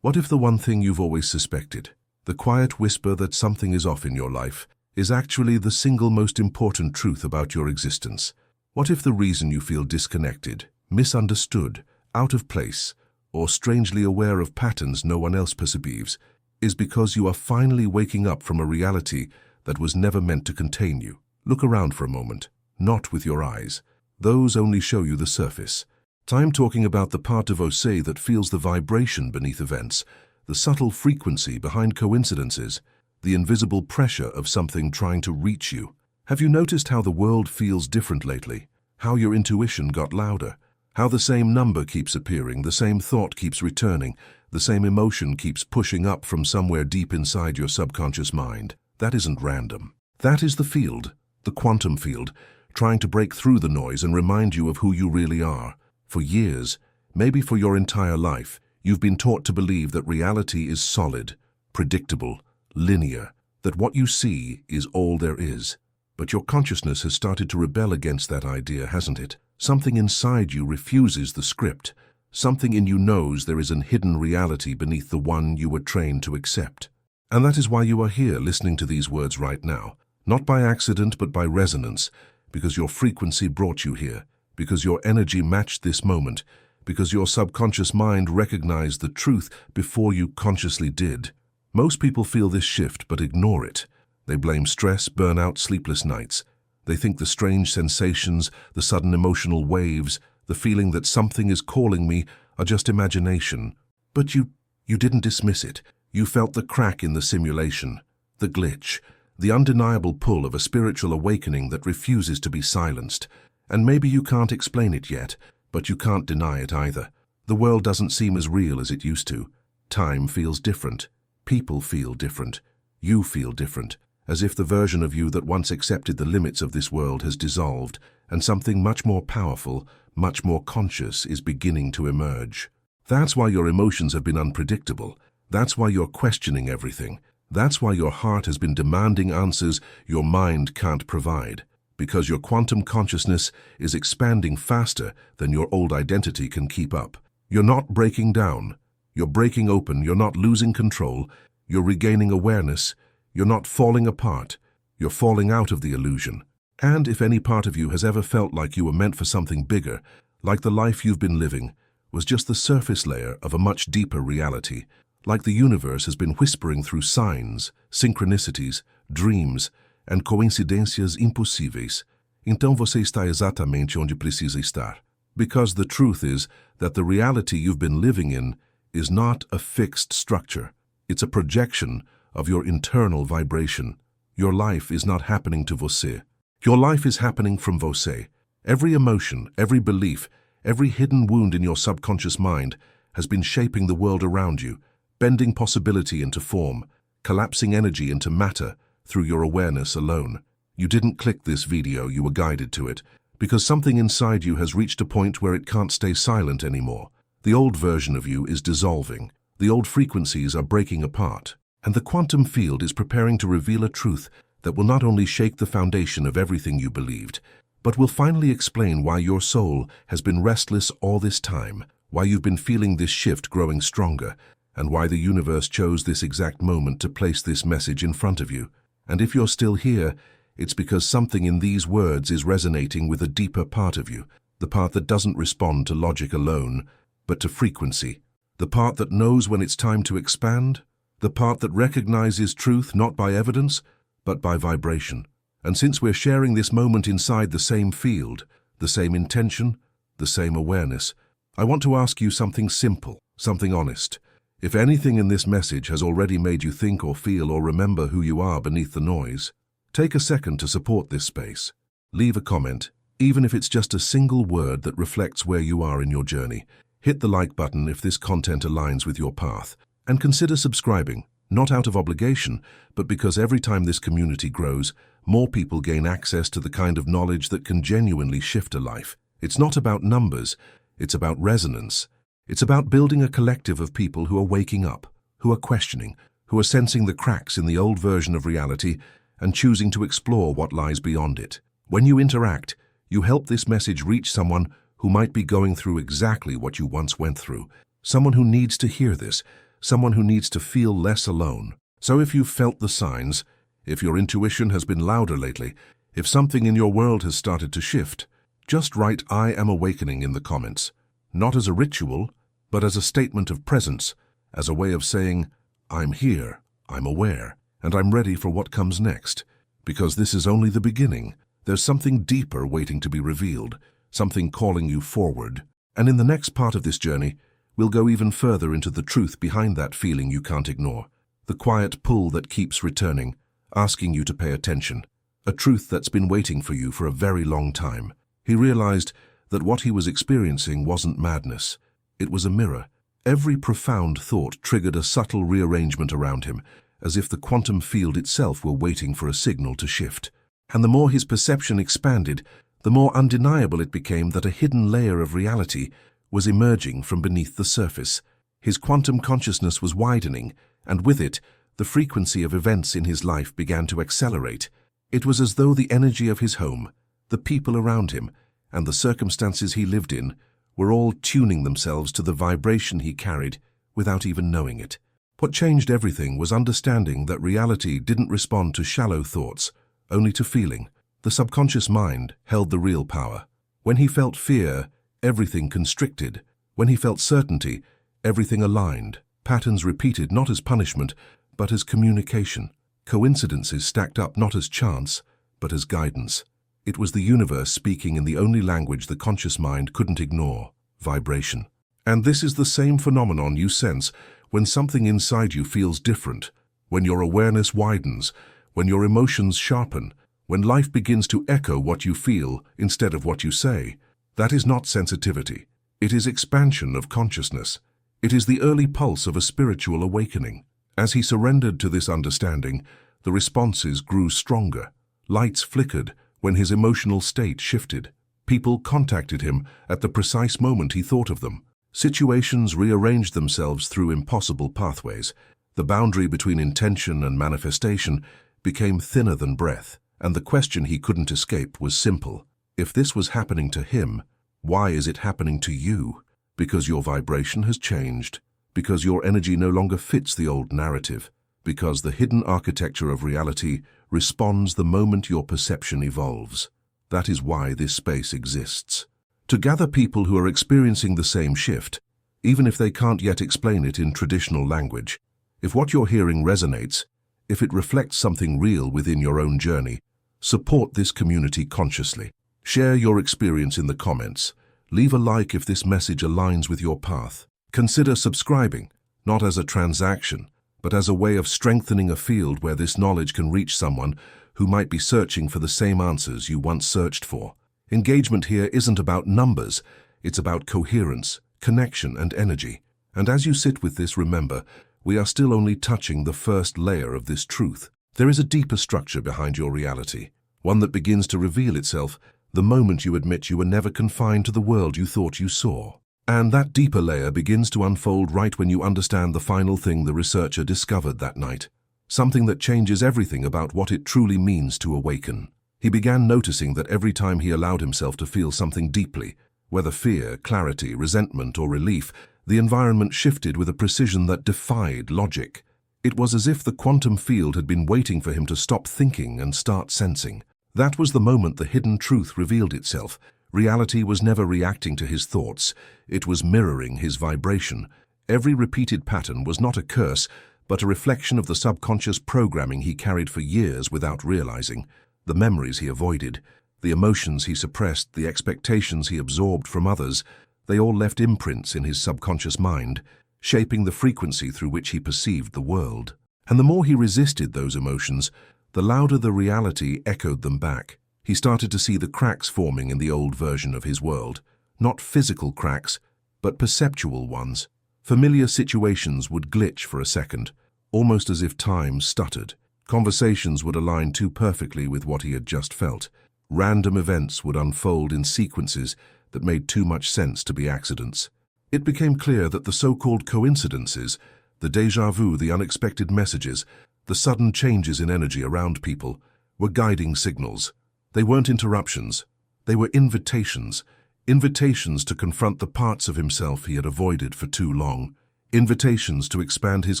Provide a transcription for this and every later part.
What if the one thing you've always suspected, the quiet whisper that something is off in your life, is actually the single most important truth about your existence? What if the reason you feel disconnected, misunderstood, out of place, or strangely aware of patterns no one else perceives, is because you are finally waking up from a reality that was never meant to contain you? Look around for a moment, not with your eyes. Those only show you the surface. I'm talking about the part of Ose that feels the vibration beneath events, the subtle frequency behind coincidences, the invisible pressure of something trying to reach you. Have you noticed how the world feels different lately? How your intuition got louder? How the same number keeps appearing, the same thought keeps returning, the same emotion keeps pushing up from somewhere deep inside your subconscious mind? That isn't random. That is the field, the quantum field, trying to break through the noise and remind you of who you really are. For years, maybe for your entire life, you've been taught to believe that reality is solid, predictable, linear, that what you see is all there is. But your consciousness has started to rebel against that idea, hasn't it? Something inside you refuses the script. Something in you knows there is an hidden reality beneath the one you were trained to accept. And that is why you are here listening to these words right now. Not by accident, but by resonance, because your frequency brought you here, because your energy matched this moment, because your subconscious mind recognized the truth before you consciously did. Most people feel this shift but ignore it. They blame stress, burnout, sleepless nights. They think the strange sensations, the sudden emotional waves, the feeling that something is calling me are just imagination. But you didn't dismiss it. You felt the crack in the simulation, the glitch, the undeniable pull of a spiritual awakening that refuses to be silenced. And maybe you can't explain it yet, but you can't deny it either. The world doesn't seem as real as it used to. Time feels different. People feel different. You feel different, as if the version of you that once accepted the limits of this world has dissolved, and something much more powerful, much more conscious is beginning to emerge. That's why your emotions have been unpredictable. That's why you're questioning everything. That's why your heart has been demanding answers your mind can't provide. Because your quantum consciousness is expanding faster than your old identity can keep up. You're not breaking down. You're breaking open. You're not losing control. You're regaining awareness. You're not falling apart. You're falling out of the illusion. And if any part of you has ever felt like you were meant for something bigger, like the life you've been living was just the surface layer of a much deeper reality, like the universe has been whispering through signs, synchronicities, dreams, and coincidências impossíveis, então você está exatamente onde precisa estar. Because the truth is that the reality you've been living in is not a fixed structure. It's a projection of your internal vibration. Your life is not happening to você. Your life is happening from você. Every emotion, every belief, every hidden wound in your subconscious mind has been shaping the world around you, bending possibility into form, collapsing energy into matter, through your awareness alone. You didn't click this video, you were guided to it, because something inside you has reached a point where it can't stay silent anymore. The old version of you is dissolving, the old frequencies are breaking apart, and the quantum field is preparing to reveal a truth that will not only shake the foundation of everything you believed, but will finally explain why your soul has been restless all this time, why you've been feeling this shift growing stronger, and why the universe chose this exact moment to place this message in front of you. And if you're still here, it's because something in these words is resonating with a deeper part of you, the part that doesn't respond to logic alone, but to frequency, the part that knows when it's time to expand, the part that recognizes truth not by evidence, but by vibration. And since we're sharing this moment inside the same field, the same intention, the same awareness, I want to ask you something simple, something honest. If anything in this message has already made you think or feel or remember who you are beneath the noise, take a second to support this space. Leave a comment, even if it's just a single word that reflects where you are in your journey. Hit the like button if this content aligns with your path, and consider subscribing, not out of obligation, but because every time this community grows, more people gain access to the kind of knowledge that can genuinely shift a life. It's not about numbers, it's about resonance. It's about building a collective of people who are waking up, who are questioning, who are sensing the cracks in the old version of reality and choosing to explore what lies beyond it. When you interact, you help this message reach someone who might be going through exactly what you once went through, someone who needs to hear this, someone who needs to feel less alone. So if you've felt the signs, if your intuition has been louder lately, if something in your world has started to shift, just write "I am awakening" in the comments. Not as a ritual, but as a statement of presence, as a way of saying, I'm here, I'm aware, and I'm ready for what comes next. Because this is only the beginning. There's something deeper waiting to be revealed, something calling you forward. And in the next part of this journey, we'll go even further into the truth behind that feeling you can't ignore. The quiet pull that keeps returning, asking you to pay attention. A truth that's been waiting for you for a very long time. He realized that what he was experiencing wasn't madness. It was a mirror. Every profound thought triggered a subtle rearrangement around him, as if the quantum field itself were waiting for a signal to shift. And the more his perception expanded, the more undeniable it became that a hidden layer of reality was emerging from beneath the surface. His quantum consciousness was widening, and with it, the frequency of events in his life began to accelerate. It was as though the energy of his home, the people around him, and the circumstances he lived in were all tuning themselves to the vibration he carried without even knowing it. What changed everything was understanding that reality didn't respond to shallow thoughts, only to feeling. The subconscious mind held the real power. When he felt fear, everything constricted. When he felt certainty, everything aligned. Patterns repeated not as punishment, but as communication. Coincidences stacked up not as chance, but as guidance. It was the universe speaking in the only language the conscious mind couldn't ignore: vibration. And this is the same phenomenon you sense when something inside you feels different, when your awareness widens, when your emotions sharpen, when life begins to echo what you feel instead of what you say. That is not sensitivity. It is expansion of consciousness. It is the early pulse of a spiritual awakening. As he surrendered to this understanding, the responses grew stronger. Lights flickered when his emotional state shifted. People contacted him at the precise moment he thought of them. Situations rearranged themselves through impossible pathways. The boundary between intention and manifestation became thinner than breath, and the question he couldn't escape was simple. If this was happening to him, why is it happening to you? Because your vibration has changed. Because your energy no longer fits the old narrative. Because the hidden architecture of reality responds the moment your perception evolves. That is why this space exists. To gather people who are experiencing the same shift, even if they can't yet explain it in traditional language. If what you're hearing resonates, if it reflects something real within your own journey, support this community consciously. Share your experience in the comments. Leave a like if this message aligns with your path. Consider subscribing, not as a transaction, but as a way of strengthening a field where this knowledge can reach someone who might be searching for the same answers you once searched for. Engagement here isn't about numbers, it's about coherence, connection, and energy. And as you sit with this, remember, we are still only touching the first layer of this truth. There is a deeper structure behind your reality, one that begins to reveal itself the moment you admit you were never confined to the world you thought you saw. And that deeper layer begins to unfold right when you understand the final thing the researcher discovered that night. Something that changes everything about what it truly means to awaken. He began noticing that every time he allowed himself to feel something deeply, whether fear, clarity, resentment, or relief, the environment shifted with a precision that defied logic. It was as if the quantum field had been waiting for him to stop thinking and start sensing. That was the moment the hidden truth revealed itself. Reality was never reacting to his thoughts. It was mirroring his vibration. Every repeated pattern was not a curse, but a reflection of the subconscious programming he carried for years without realizing. The memories he avoided, the emotions he suppressed, the expectations he absorbed from others, they all left imprints in his subconscious mind, shaping the frequency through which he perceived the world. And the more he resisted those emotions, the louder the reality echoed them back. He started to see the cracks forming in the old version of his world. Not physical cracks, but perceptual ones. Familiar situations would glitch for a second, almost as if time stuttered. Conversations would align too perfectly with what he had just felt. Random events would unfold in sequences that made too much sense to be accidents. It became clear that the so-called coincidences, the déjà vu, the unexpected messages, the sudden changes in energy around people, were guiding signals. They weren't interruptions. They were invitations. Invitations to confront the parts of himself he had avoided for too long. invitations to expand his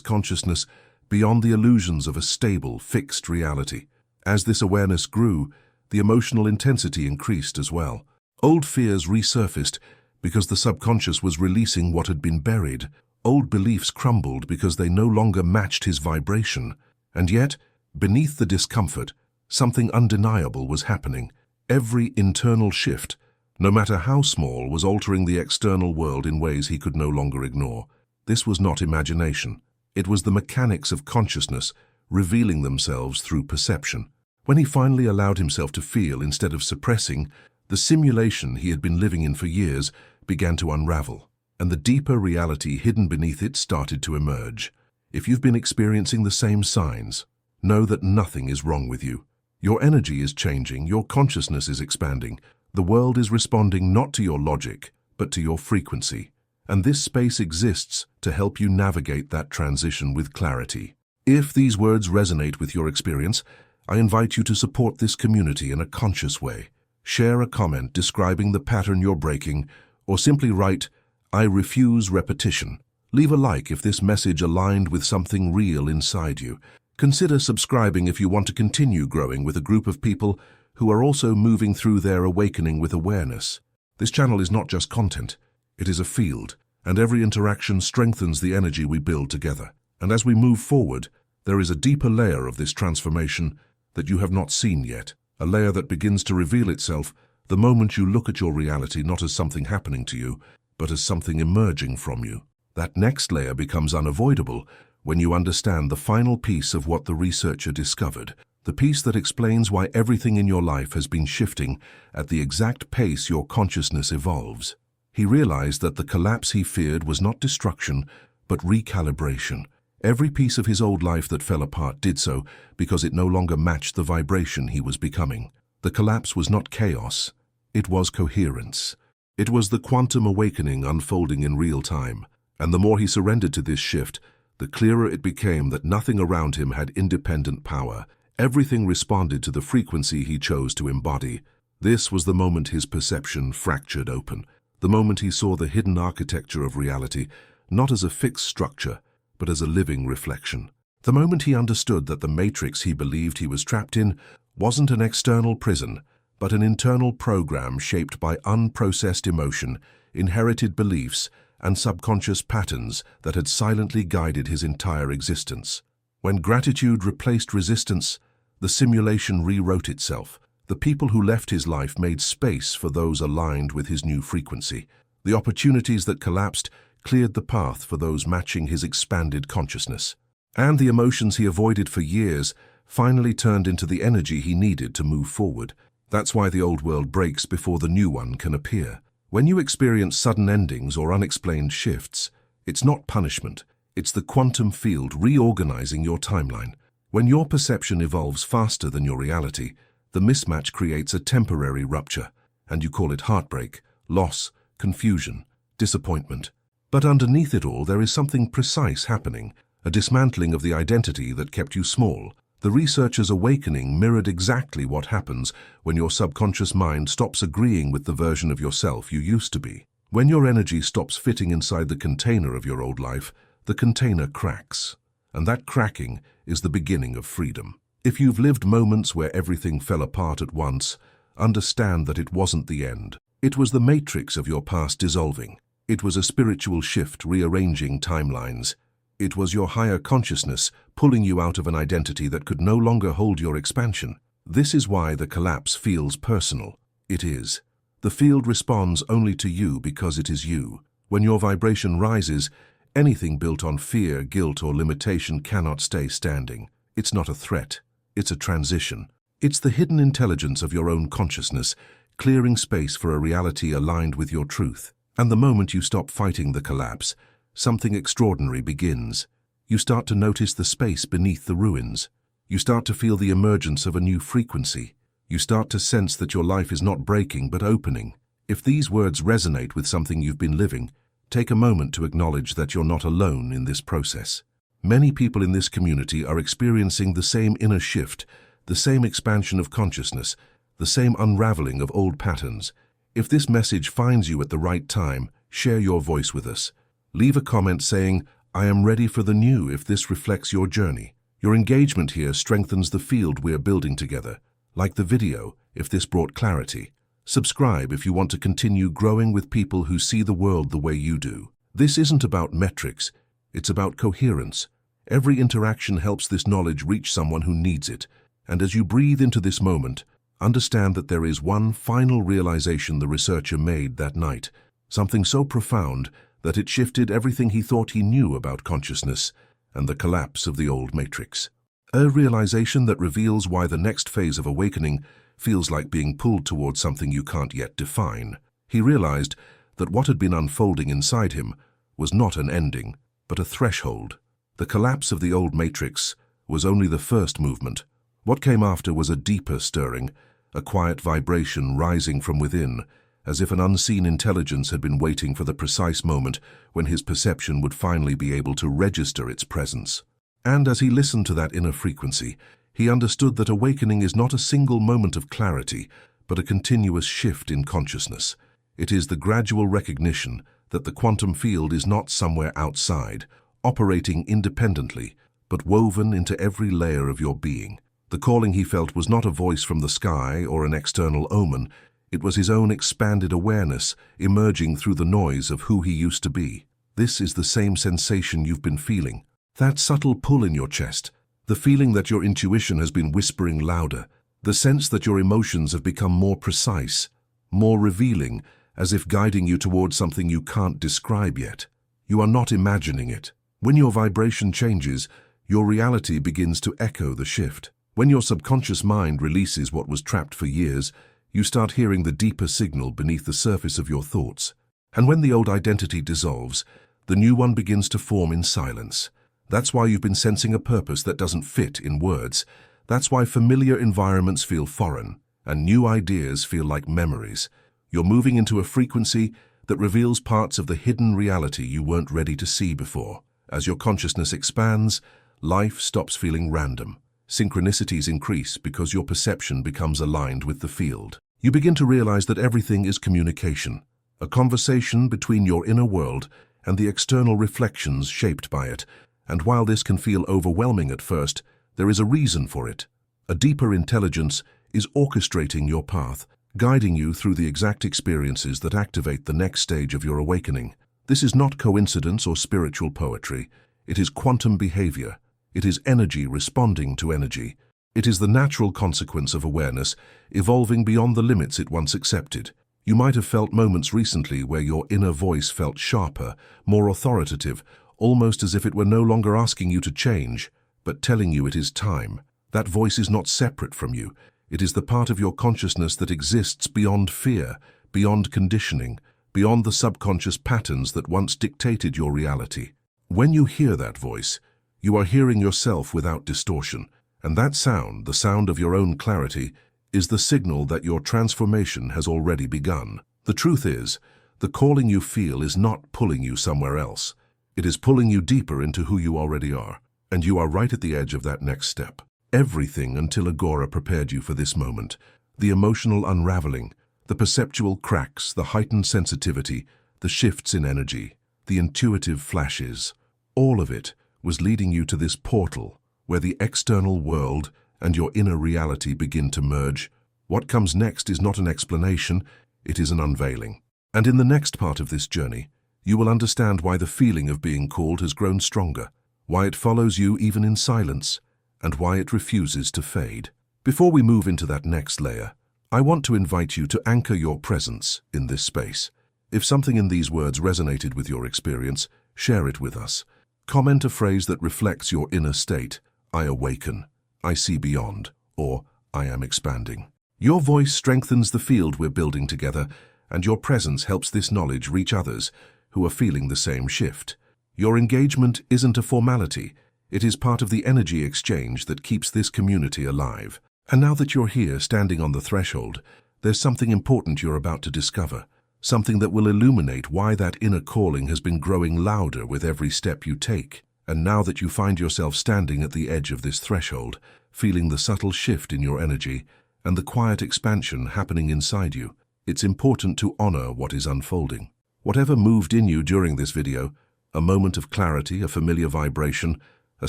consciousness beyond the illusions of a stable, fixed reality. As this awareness grew, the emotional intensity increased as well. Old fears resurfaced because the subconscious was releasing what had been buried. Old beliefs crumbled because they no longer matched his vibration. And yet, beneath the discomfort, something undeniable was happening. Every internal shift, no matter how small, was altering the external world in ways he could no longer ignore. This was not imagination. It was the mechanics of consciousness revealing themselves through perception. When he finally allowed himself to feel instead of suppressing, the simulation he had been living in for years began to unravel, and the deeper reality hidden beneath it started to emerge. If you've been experiencing the same signs, know that nothing is wrong with you. Your energy is changing, your consciousness is expanding. The world is responding not to your logic, but to your frequency. And this space exists to help you navigate that transition with clarity. If these words resonate with your experience, I invite you to support this community in a conscious way. Share a comment describing the pattern you're breaking, or simply write, "I refuse repetition." Leave a like if this message aligned with something real inside you. Consider subscribing if you want to continue growing with a group of people who are also moving through their awakening with awareness. This channel is not just content, it is a field, and every interaction strengthens the energy we build together. And as we move forward, there is a deeper layer of this transformation that you have not seen yet, a layer that begins to reveal itself the moment you look at your reality not as something happening to you, but as something emerging from you. That next layer becomes unavoidable when you understand the final piece of what the researcher discovered, the piece that explains why everything in your life has been shifting at the exact pace your consciousness evolves. He realized that the collapse he feared was not destruction, but recalibration. Every piece of his old life that fell apart did so because it no longer matched the vibration he was becoming. The collapse was not chaos, it was coherence. It was the quantum awakening unfolding in real time. And the more he surrendered to this shift, the clearer it became that nothing around him had independent power. Everything responded to the frequency he chose to embody. This was the moment his perception fractured open, the moment he saw the hidden architecture of reality, not as a fixed structure, but as a living reflection. The moment he understood that the matrix he believed he was trapped in wasn't an external prison, but an internal program shaped by unprocessed emotion, inherited beliefs, and subconscious patterns that had silently guided his entire existence. When gratitude replaced resistance, the simulation rewrote itself. The people who left his life made space for those aligned with his new frequency. The opportunities that collapsed cleared the path for those matching his expanded consciousness. And the emotions he avoided for years finally turned into the energy he needed to move forward. That's why the old world breaks before the new one can appear. When you experience sudden endings or unexplained shifts, it's not punishment, it's the quantum field reorganizing your timeline. When your perception evolves faster than your reality, the mismatch creates a temporary rupture, and you call it heartbreak, loss, confusion, disappointment. But underneath it all, there is something precise happening, a dismantling of the identity that kept you small. The researcher's awakening mirrored exactly what happens when your subconscious mind stops agreeing with the version of yourself you used to be. When your energy stops fitting inside the container of your old life, the container cracks. And that cracking is the beginning of freedom. If you've lived moments where everything fell apart at once, understand that it wasn't the end. It was the matrix of your past dissolving. It was a spiritual shift rearranging timelines. It was your higher consciousness pulling you out of an identity that could no longer hold your expansion. This is why the collapse feels personal. It is. The field responds only to you because it is you. When your vibration rises, anything built on fear, guilt, or limitation cannot stay standing. It's not a threat. It's a transition. It's the hidden intelligence of your own consciousness, clearing space for a reality aligned with your truth. And the moment you stop fighting the collapse, something extraordinary begins. You start to notice the space beneath the ruins. You start to feel the emergence of a new frequency. You start to sense that your life is not breaking but opening. If these words resonate with something you've been living, take a moment to acknowledge that you're not alone in this process. Many people in this community are experiencing the same inner shift, the same expansion of consciousness, the same unraveling of old patterns. If this message finds you at the right time, share your voice with us. Leave a comment saying, I am ready for the new if this reflects your journey. Your engagement here strengthens the field we are building together. Like the video if this brought clarity. Subscribe if you want to continue growing with people who see the world the way you do. This isn't about metrics, it's about coherence. Every interaction helps this knowledge reach someone who needs it. And as you breathe into this moment, understand that there is one final realization the researcher made that night, something so profound that it shifted everything he thought he knew about consciousness and the collapse of the old matrix. A realization that reveals why the next phase of awakening feels like being pulled towards something you can't yet define. He realized that what had been unfolding inside him was not an ending, but a threshold. The collapse of the old matrix was only the first movement. What came after was a deeper stirring, a quiet vibration rising from within, as if an unseen intelligence had been waiting for the precise moment when his perception would finally be able to register its presence. And as he listened to that inner frequency, he understood that awakening is not a single moment of clarity, but a continuous shift in consciousness. It is the gradual recognition that the quantum field is not somewhere outside, operating independently, but woven into every layer of your being. The calling he felt was not a voice from the sky or an external omen. It was his own expanded awareness emerging through the noise of who he used to be. This is the same sensation you've been feeling. That subtle pull in your chest, the feeling that your intuition has been whispering louder, the sense that your emotions have become more precise, more revealing, as if guiding you towards something you can't describe yet. You are not imagining it. When your vibration changes, your reality begins to echo the shift. When your subconscious mind releases what was trapped for years, you start hearing the deeper signal beneath the surface of your thoughts. And when the old identity dissolves, the new one begins to form in silence. That's why you've been sensing a purpose that doesn't fit in words. That's why familiar environments feel foreign, and new ideas feel like memories. You're moving into a frequency that reveals parts of the hidden reality you weren't ready to see before. As your consciousness expands, life stops feeling random. Synchronicities increase because your perception becomes aligned with the field. You begin to realize that everything is communication, a conversation between your inner world and the external reflections shaped by it. And while this can feel overwhelming at first, there is a reason for it. A deeper intelligence is orchestrating your path, guiding you through the exact experiences that activate the next stage of your awakening. This is not coincidence or spiritual poetry. It is quantum behavior. It is energy responding to energy. It is the natural consequence of awareness, evolving beyond the limits it once accepted. You might have felt moments recently where your inner voice felt sharper, more authoritative, almost as if it were no longer asking you to change, but telling you it is time. That voice is not separate from you. It is the part of your consciousness that exists beyond fear, beyond conditioning, beyond the subconscious patterns that once dictated your reality. When you hear that voice, you are hearing yourself without distortion, and that sound, the sound of your own clarity, is the signal that your transformation has already begun. The truth is, the calling you feel is not pulling you somewhere else. It is pulling you deeper into who you already are, and you are right at the edge of that next step. Everything until Agora prepared you for this moment. The emotional unraveling, the perceptual cracks, the heightened sensitivity, the shifts in energy, the intuitive flashes. All of it was leading you to this portal where the external world and your inner reality begin to merge. What comes next is not an explanation, it is an unveiling. And in the next part of this journey, you will understand why the feeling of being called has grown stronger, why it follows you even in silence, and why it refuses to fade. Before we move into that next layer, I want to invite you to anchor your presence in this space. If something in these words resonated with your experience, share it with us. Comment a phrase that reflects your inner state. I awaken, I see beyond, or I am expanding. Your voice strengthens the field we're building together, and your presence helps this knowledge reach others who are feeling the same shift. Your engagement isn't a formality. It is part of the energy exchange that keeps this community alive. And now that you're here standing on the threshold, there's something important you're about to discover, something that will illuminate why that inner calling has been growing louder with every step you take. And now that you find yourself standing at the edge of this threshold, feeling the subtle shift in your energy and the quiet expansion happening inside you, it's important to honor what is unfolding. Whatever moved in you during this video, A moment of clarity, a familiar vibration, a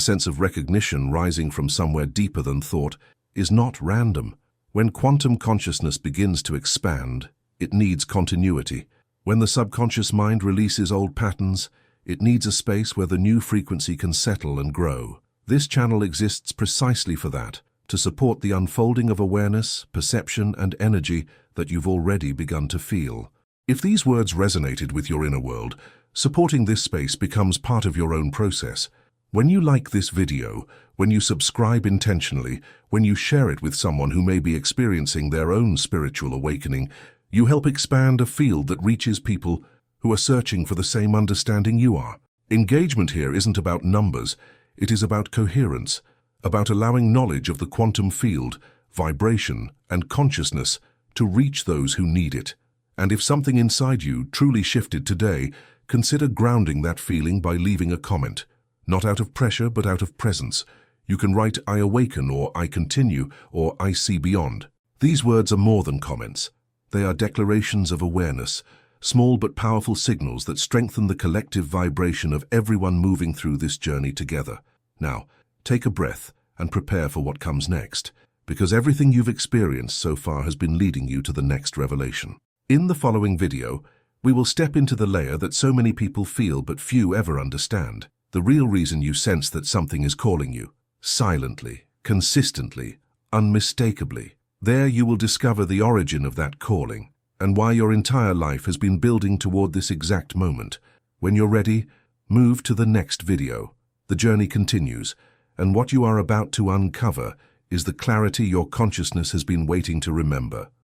sense of recognition rising from somewhere deeper than thought, is not random. When quantum consciousness begins to expand, it needs continuity. When the subconscious mind releases old patterns, it needs a space where the new frequency can settle and grow. This channel exists precisely for that, to support the unfolding of awareness, perception, and energy that you've already begun to feel. If these words resonated with your inner world, supporting this space becomes part of your own process. When you like this video, when you subscribe intentionally, when you share it with someone who may be experiencing their own spiritual awakening, you help expand a field that reaches people who are searching for the same understanding you are. Engagement here isn't about numbers, it is about coherence, about allowing knowledge of the quantum field, vibration, and consciousness to reach those who need it. And if something inside you truly shifted today, consider grounding that feeling by leaving a comment. Not out of pressure, but out of presence. You can write "I awaken" or "I continue" or "I see beyond." These words are more than comments. They are declarations of awareness, small but powerful signals that strengthen the collective vibration of everyone moving through this journey together. Now, take a breath and prepare for what comes next, because everything you've experienced so far has been leading you to the next revelation. In the following video, we will step into the layer that so many people feel but few ever understand. The real reason you sense that something is calling you. Silently, consistently, unmistakably. There you will discover the origin of that calling, and why your entire life has been building toward this exact moment. When you're ready, move to the next video. The journey continues, and what you are about to uncover is the clarity your consciousness has been waiting to remember.